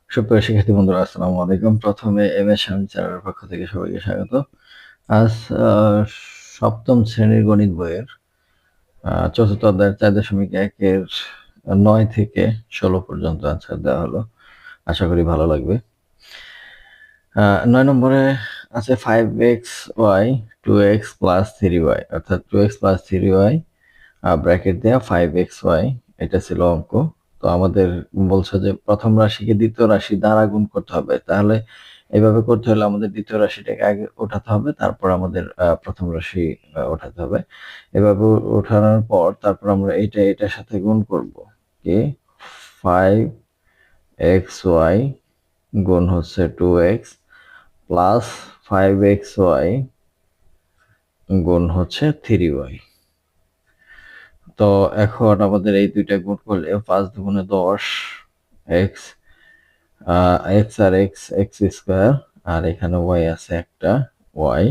সুপ্রিয় শিক্ষার্থী বন্ধুরা, আসসালামু আলাইকুম। প্রথমে এমএস চ্যানেলের পক্ষ থেকে সবাইকে স্বাগত। আজ সপ্তম শ্রেণীর গণিত বইয়ের চতুর্থ অধ্যায়ের 4.1-এর 9 থেকে 16 পর্যন্ত আনসার দেওয়া হলো। আশা করি ভালো লাগবে। 9 নম্বরে আছে 5xy 2x plus 3y, অর্থাৎ 2x plus 3y ব্র্যাকেট দেয়া 5xy, এটা ছিল অঙ্ক। তো আমাদের বলছে যে প্রথম রাশিকে দ্বিতীয় রাশি দ্বারা গুণ করতে হবে। তাহলে এভাবে করতে হলে আমাদের দ্বিতীয় রাশিটাকে আগে ওঠাতে হবে, তারপর আমাদের প্রথম রাশি ওঠাতে হবে। এভাবে ওঠানোর পর তারপর আমরা এটার সাথে গুণ করব। কি 5xy গুণ হচ্ছে 2x প্লাস 5xy গুণ হচ্ছে 3y। তো এখন আমাদের এই দুইটা গুণ করলে 5 দুগুণে 10, এক্স এক্স আর এক্স এক্স স্কোয়ার, আর এখানে ওয়াই আছে একটা ওয়াই,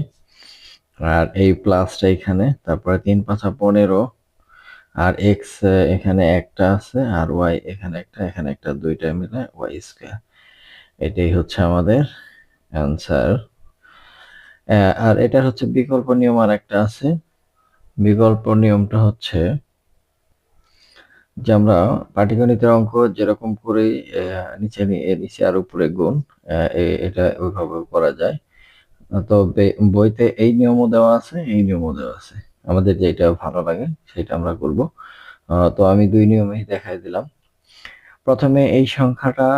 আর এই প্লাসটা এখানে, তারপরে 3 5 15, আর এক্স এখানে একটা আছে, আর ওয়াই এখানে একটা, দুইটা মিলে ওয়াই স্কোয়ার। এটাই হচ্ছে আমাদের অ্যান্সার। আর এটা হচ্ছে বিকল্প নিয়ম আর একটা আছে। বিকল্প নিয়মটা হচ্ছে যে আমরা পাটিগণিতের অঙ্ক যেরকম করে নিচে আর উপরে গুণ, এটা ওইভাবে করা যায়। তো বইতে এই নিয়মও দেওয়া আছে, এই নিয়মও দেওয়া আছে। আমাদের যেটা ভালো লাগে সেটা আমরা করব। তো আমি দুই নিয়মেই দেখাই দিলাম। প্রথমে এই সংখ্যাটা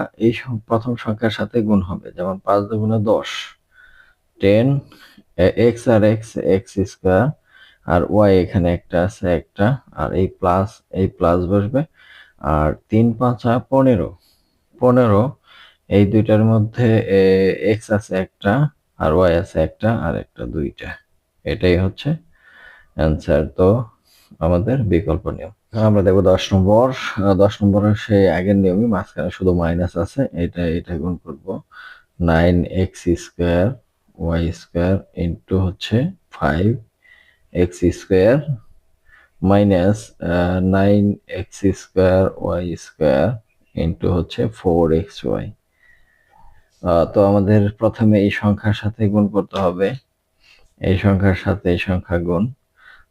প্রথম সংখ্যার সাথে গুণ হবে, যেমন 5 দুগুণে 10, 10 এক্স আর এক্স এক্স স্কোয়ার, আর ওয়াই এখানে একটা আছে একটা, আর এই প্লাস বসবে, আর 3 5 15, 15 এই দুইটার মধ্যে এক্স আছে একটা, আর ওয়াই আছে একটা, আর একটা দুইটা। এটাই হচ্ছে অ্যান্সার। তো আমাদের বিকল্প নিয়ম আমরা দেখবো 10 নম্বর। 10 নম্বরের সেই আগের নিয়মই, মাঝখানে শুধু মাইনাস আছে, এটা গুণ করবো। 9x square Y square into হচ্ছে 5x square minus 9x square Y square into হচ্ছে 4xy। তো আমাদের প্রথমে এই সংখ্যার সাথে গুণ করতে হবে, এই সংখ্যার সাথে এই সংখ্যা গুণ,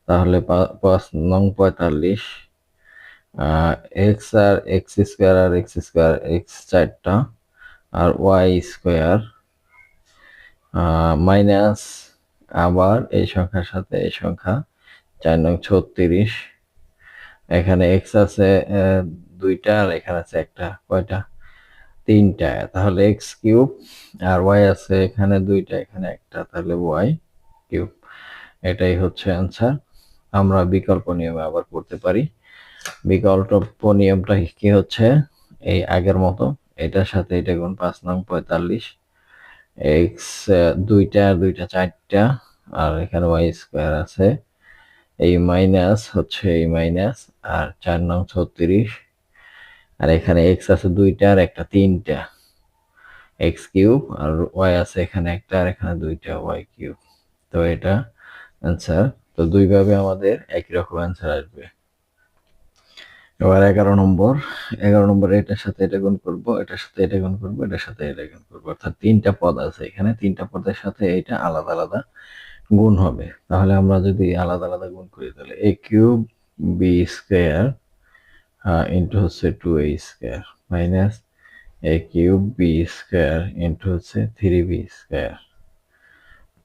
তাহলে 5 নং 45, এক্স আর এক্স স্কোয়ার আর এক্স স্কোয়ার, এক্স 4টা, আর ওয়াই স্কোয়ার মাইনাস, আবার এই সংখ্যার সাথে এই সংখ্যা, 4 নং 36, এখানে এক্স আছে দুইটা, আর এখানে আছে একটা, কয়টা, তিনটা, তাহলে এক্স কিউব, আর ওয়াই আছে এখানে দুইটা এখানে একটা, তাহলে ওয়াই কিউব। এটাই হচ্ছে অ্যান্সার। আমরা বিকল্প নিয়মে আবার করতে পারি। বিকল্প নিয়মটা কি হচ্ছে, এই আগের মতো, এটার সাথে এটা গুণ 5 নং 45, এক্স দুইটা আর দুইটা 4টা, আর এখানে ওয়াই স্কোয়ার আছে, এই মাইনাস হচ্ছে এই মাইনাস, আর 4 নং 36, আর এখানে এক্স আছে দুইটা আর একটা তিনটা, এক্স কিউব, আর ওয়াই আছে এখানে একটা আর এখানে দুইটা, ওয়াই কিউব। তো এটা অ্যান্সার। তো দুইভাবে আমাদের একই রকম অ্যান্সার আসবে। এবার 11 নম্বর। 11 নম্বরে এটার সাথে এটা গুণ করবো, এটার সাথে এটা গুণ করবো, এটার সাথে এটা গুণ করবো, অর্থাৎ 3টা পদ আছে এখানে, 3টা পদের সাথে এটা আলাদা আলাদা গুণ হবে। তাহলে আমরা যদি আলাদা আলাদা গুণ করি, তাহলে A cube B square into হচ্ছে 2a স্কোয়ার মাইনাস এ কিউব বি স্কোয়ার ইন্টু হচ্ছে 3b স্কোয়ার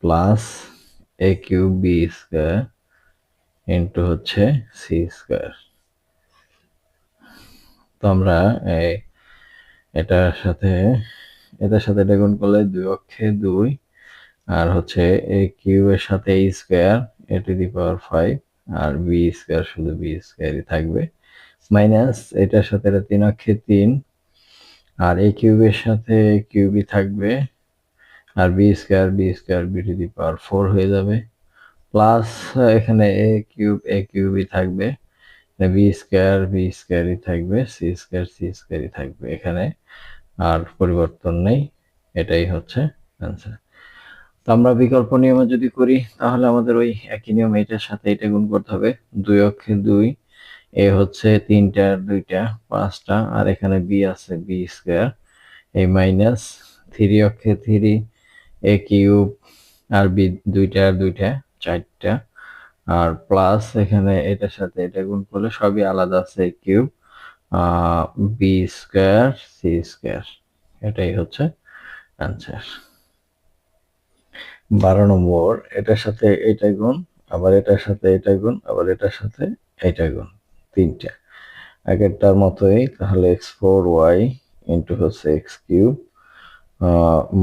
প্লাস এ কিউব বি স্কোয়ার ইন্টু হচ্ছে সি স্কোয়ার। তো আমরা এটার সাথে এটা গুণ করলে 2 অক্ষে 2, আর হচ্ছে এ কিউবের সাথে A square A to the power 5, আর বি স্কোয়ার শুধু বি স্কোয়ারই থাকবে, মাইনাস এটার সাথে এটা 3 অক্ষে 3, আর এ কিউবের সাথে কিউবই থাকবে, আর B square B to the power 4 হয়ে যাবে, প্লাস এখানে এ কিউবই থাকবে, বি স্কোয়ারই থাকবে, সি স্কোয়ারই থাকবে এখানে, আর পরিবর্তন নেই। এটাই হচ্ছে অ্যান্সার। তো আমরা বিকল্প নিয়মে যদি করি, তাহলে আমাদের ওই একই নিয়ম, এটার সাথে এটা গুণ করতে হবে। 2 অক্ষে 2, এ হচ্ছে 3টা আর 2টা 5টা, আর এখানে বি আছে বি স্কোয়ার এই মাইনাস 3 অক্ষে 3 a কিউব আর বি দুইটা 4টা আর প্লাস এখানে এটার সাথে এটা গুণ করলে সবই আলাদা আছে cube B square C square, এটাই হচ্ছে অ্যান্সার। 12 নম্বর, এটার সাথে এটা গুণ, আবার এটার সাথে এটা গুণ, আবার এটার সাথে এটা গুণ, তিনটা আগেরটার মতোই। তাহলে x4y ইন্টু হচ্ছে এক্স কিউব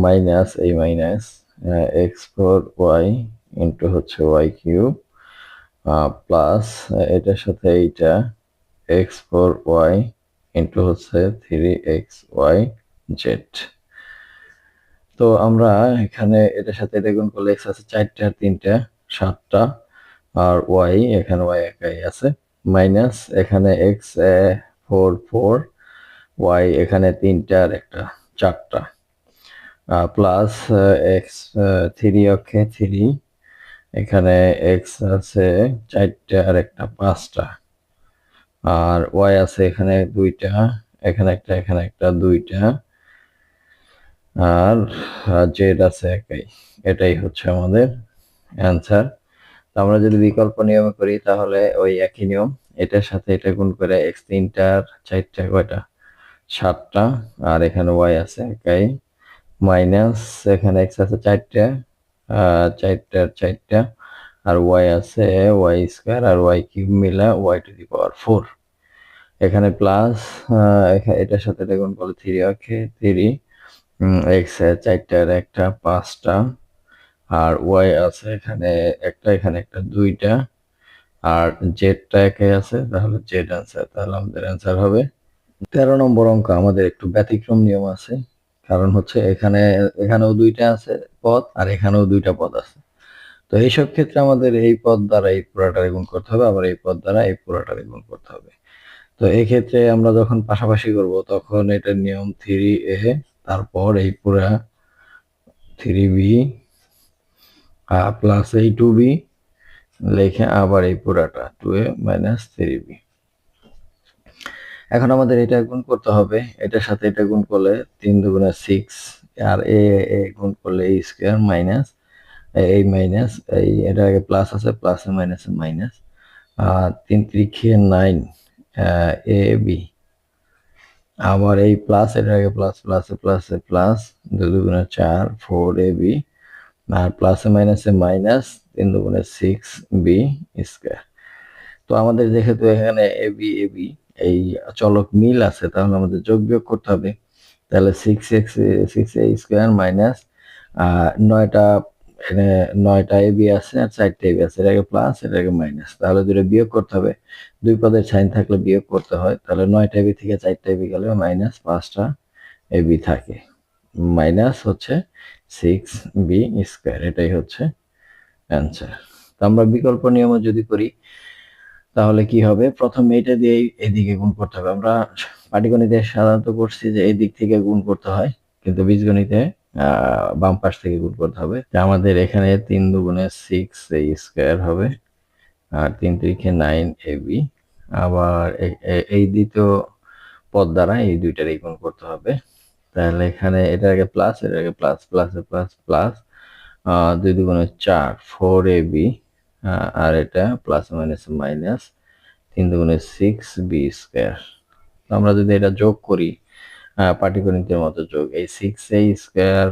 মাইনাস এই মাইনাস x4y ইন্টু হচ্ছে ওয়াই কিউব প্লাস এটার সাথে এইটা x4y ইন্টু হচ্ছে 3xy জেড। তো আমরা এখানে এটার সাথে এটা গুণ করলে x আছে 4টা 3টা 7টা আর y এখানে y একাই আছে মাইনাস এখানে x 4 y এখানে 3টা আর একটা 4টা প্লাস x 3 অক্ষে 3 এখানে x আছে 4টা আর একটা 5টা আর y আছে এখানে 2টা এখানে একটা 2টা আর জেড আছে একাই, এটাই হচ্ছে আমাদের অ্যান্সার। আমরা যদি বিকল্প নিয়মে করি তাহলে ওই একই নিয়ম, এটার সাথে এটা গুণ করে এক্স 3টার 4টা কয়টা 7টা আর এখানে ওয়াই আছে একাই মাইনাস এখানে এক্স আছে 4টা 4টার 4টা আর ওয়াই আছে ওয়াই স্কয়ার আর ওয়াই কিউব মিলা ওয়াই টু দি পাওয়ার 4 এখানে প্লাস এটার সাথে এটা গুণ করলে 3 ওকে 3 এক্স 4টার একটা 5টা আর ওয়াই আছে এখানে একটা 2টা আর জেডটা একাই আছে, তাহলে জেড অ্যান্সার। তাহলে আমাদের অ্যান্সার হবে 13 নম্বর অঙ্ক। আমাদের একটু ব্যতিক্রম নিয়ম আছে, কারণ হচ্ছে এখানেও 2টা আছে পদ আর এখানেও 2টা পদ আছে। তো এইসব ক্ষেত্রে আমাদের এই পদ দ্বারা এই পুরাটারে গুণ করতে হবে, আবার এই পদ দ্বারা এই পুরাটারে গুণ করতে হবে। তো এই ক্ষেত্রে আমরা যখন পাশাপাশি করব তখন এটার নিয়ম 3a তারপর এই পুরা 3b প্লাস এই 2b লিখে আবার এই পুরাটা 2a মাইনাস 3b। এখন আমাদের এটা গুণ করতে হবে, এটার সাথে এটা গুণ করলে 3 দুগুণে 6 আর এ গুণ করলে a স্কয়ার মাইনাস এই মাইনাস এই এটা আগে প্লাস আছে plus minus minus 3 3 9 A B আবার এই প্লাস এটার আগে প্লাস প্লাস প্লাস প্লাস 2 দুগুণে 4 4 এ বি আর প্লাস মাইনাসে মাইনাস 3 দুগুণে 6 বি স্কয়ার। তো আমাদের যেহেতু এখানে এবি এবি এই চলক মিল আছে তাহলে আমাদের যোগ বিয়োগ করতে হবে। তাহলে 6a স্কয়ার মাইনাস 9টা এখানে 9টা এবি আছে আর 4টা এবি আছে, এটাকে প্লাস এটাকে মাইনাস, তাহলে দুটো বিয়োগ করতে হবে। দুই পদের সাইন থাকলে বিয়োগ করতে হয়, তাহলে 9টা এবি থেকে 4টা এবি গেলে মাইনাস 5টা এবি থাকে মাইনাস হচ্ছে 6b স্কয়ার, এটাই হচ্ছে অ্যান্সার। তো আমরা বিকল্প নিয়ম যদি করি তাহলে কি হবে, প্রথমে এটা দিয়ে এদিকে গুণ করতে হবে। আমরা পাটিগণিতে সাধারণত করছি যে এই দিক থেকে গুণ করতে হয়, কিন্তু বীজগণিতে বাম পাশ থেকে গুণ করতে হবে। আমাদের এখানে 3 দুগুণে 6 a স্কয়ার হবে আর 3 3 9 ab আবার এই দ্বিতীয় পদ দ্বারা এই দুইটারই গুণ করতে হবে। তাহলে এখানে এটার আগে প্লাস এটার আগে প্লাস প্লাস প্লাস প্লাস 2 দুগুণে 4 4ab আর এটা প্লাস মাইনাস মাইনাস 3 দুগুণে 6b স্কয়ার। আমরা যদি এটা যোগ করি পাটিগণিতের মতো যোগ, এই 6a স্কয়ার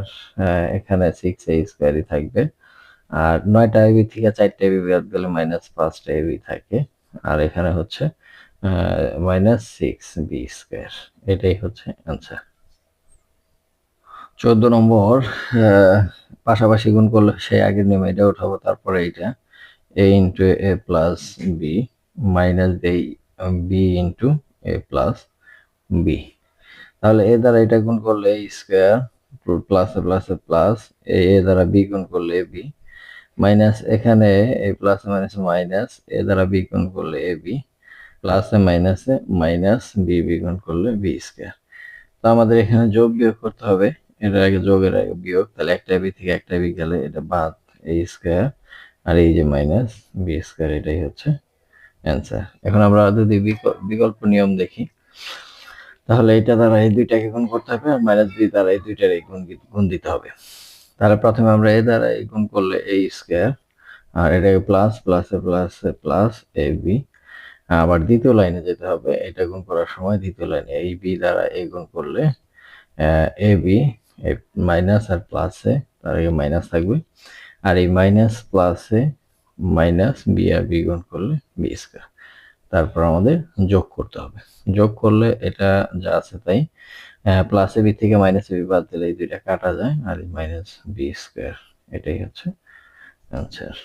এখানে 6a স্কয়ারই থাকবে আর 9টা এবি থেকে 4টা এবি বাদ গেলে মাইনাস 5টা এবি থাকে আর এখানে হচ্ছে মাইনাস 6b স্কয়ার, এটাই হচ্ছে অ্যান্সার। 14 নম্বর, পাশাপাশি গুণ করলে সেই আগের নিয়মে এটা উঠাবো, তারপরে এইটা a into A plus B minus এই B into A plus B. তাহলে এ দ্বারা এটা গুণ করলে A square plus plus plus A দ্বারা বি গুণ করলে এ বি মাইনাস এখানে A plus minus minus A দ্বারা বি গুণ করলে এ বি প্লাসে মাইনাসে মাইনাস বি বি গুণ করলে বি স্কয়ার। তো আমাদের এখানে যোগ বিয়োগ করতে হবে, এটার আগে যোগের আগে বিয়োগ, তাহলে একটা বি থেকে একটা বি গেলে এটা বাদ এ স্কয়ার আর এই যে মাইনাস বি স্কয়ার, এটাই হচ্ছে অ্যান্সার। এখন আমরা যদি বিকল্প নিয়ম দেখি তাহলে এটা দ্বারা এই দুইটাকে গুণ করতে হবে আর মাইনাস বি দ্বারা এই দুইটার এই গুণ দিতে হবে। তাহলে প্রথমে আমরা এ দ্বারা এই গুণ করলে এ স্কোয়ার, আর এটাকে প্লাস প্লাসে প্লাসে প্লাস এ বি। আবার দ্বিতীয় লাইনে যেতে হবে, এটা গুণ করার সময় দ্বিতীয় লাইনে এই বি দ্বারা এ গুণ করলে এ বি, মাইনাস আর প্লাসে তার আগে মাইনাস থাকবে, আর এই মাইনাস প্লাসে মাইনাস বি আর বি গুণ করলে বি স্কোয়ার। তারপর আমাদের যোগ করতে হবে, যোগ করলে এটা যা আছে তাই, প্লাসে বি থেকে মাইনাসে বি বাদ দিলে এই দুইটা কাটা যায়, আর এই মাইনাস বি স্কোয়ার, এটাই হচ্ছে অ্যান্সার।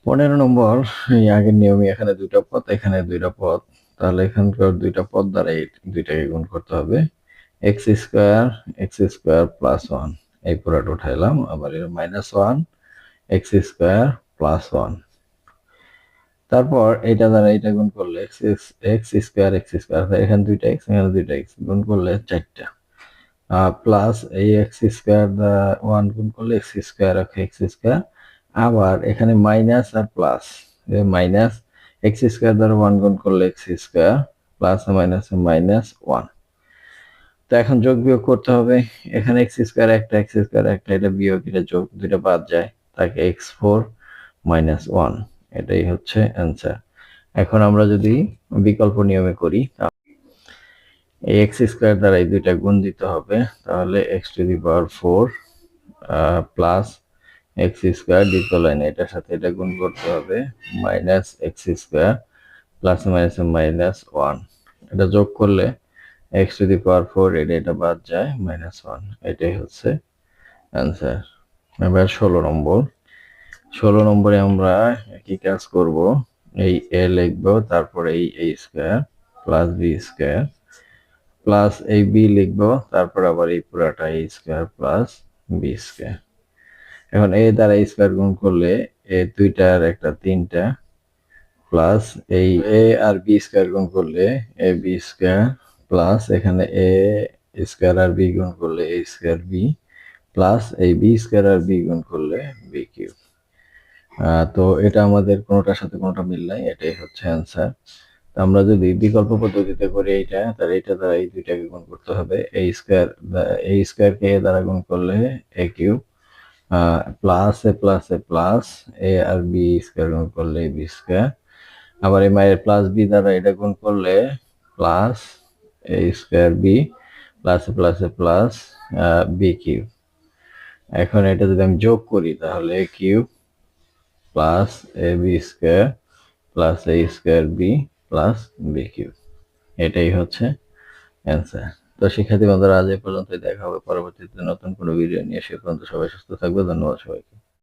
15 নম্বর, এই আগের নিয়মে এখানে দুইটা পদ, এখানে দুইটা পদ, তাহলে এখানকার দুইটা পদ দ্বারা এই দুইটাকে গুণ করতে হবে। এক্স স্কোয়ার প্লাস ওয়ান, এই পুরাটা উঠাইলাম, আবার এর minus one x square plus one. তারপর এটা দ্বারা এটা গুণ করলে এক্স স্কোয়ার, এখানে দুইটা এক্স এখানে দুইটা এক্স গুণ করলে চারটা, প্লাস এই এক্স স্কোয়ার দ্বারা ওয়ান গুণ করলে এক্স স্কোয়ার, আবার এখানে মাইনাস আর প্লাস, মাইনাস এক্স স্কোয়ার দ্বারা ওয়ান গুণ করলে x square, plus minus minus one. তো এখন যোগ বিয়োগ করতে হবে, এখানে এক্স স্কোয়ার একটা, এটা বিয়োগ, এটা যোগ, দুইটা বাদ যায়, তাকে এক্স ফোর মাইনাস ওয়ান, এটাই হচ্ছে অ্যান্সার। এখন আমরা যদি বিকল্প নিয়মে করি, এই এক্স স্কোয়ার দ্বারা এই দুইটা গুণ দিতে হবে, তাহলে x two the power four plus x square, দ্বিতীয় লাইনে এটার সাথে এটা গুণ করতে হবে, minus x square plus minus minus one, এটা যোগ করলে x two the power four, এটা বাদ যায়, মাইনাস ওয়ান, এটাই হচ্ছে অ্যান্সার। এবার 16 নম্বরে আমরা কি কাজ করব, এই এ লিখবো, তারপরে এই A square plus B square plus এই বি লিখবো, তারপর আবার এই পুরাটা A square plus B square. এখন এ দ্বারা স্কোয়ার গুণ করলে এ দুইটার একটা তিনটা, প্লাস এই এ আর বি স্কোয়ার গুণ করলে এ বি স্কোয়ার, প্লাস এখানে এ স্কোয়ার আর বি গুণ করলে এ স্কোয়ার বি, প্লাস এই বি স্কোয়ার আর বি গুণ করলে বি কিউব। তো এটা আমাদের কোনোটার সাথে কোনোটা মিল নাই, এটাই হচ্ছে অ্যান্সার। আমরা যদি বিকল্প পদ্ধতিতে করি এইটা, তাহলে এটা দ্বারা এই দুইটাকে গুণ করতে হবে, এই স্কোয়ারকে এ দ্বারা গুণ করলে এ cube, plus A plus A R B square গুণ করলে বি স্কোয়ার, আবার এই মায়ের প্লাস বি দ্বারা এটা গুণ করলে plus A square B plus A plus B cube. এখন এটা যদি আমি যোগ করি, তাহলে A cube plus A B square plus A square B plus B cube, এটাই হচ্ছে অ্যান্সার। তো শিক্ষার্থী বন্ধুরা, আজ এ পর্যন্তই, দেখা হবে পরবর্তীতে নতুন কোনো ভিডিও নিয়ে। সে পর্যন্ত সবাই সুস্থ থাকবে, ধন্যবাদ সবাইকে।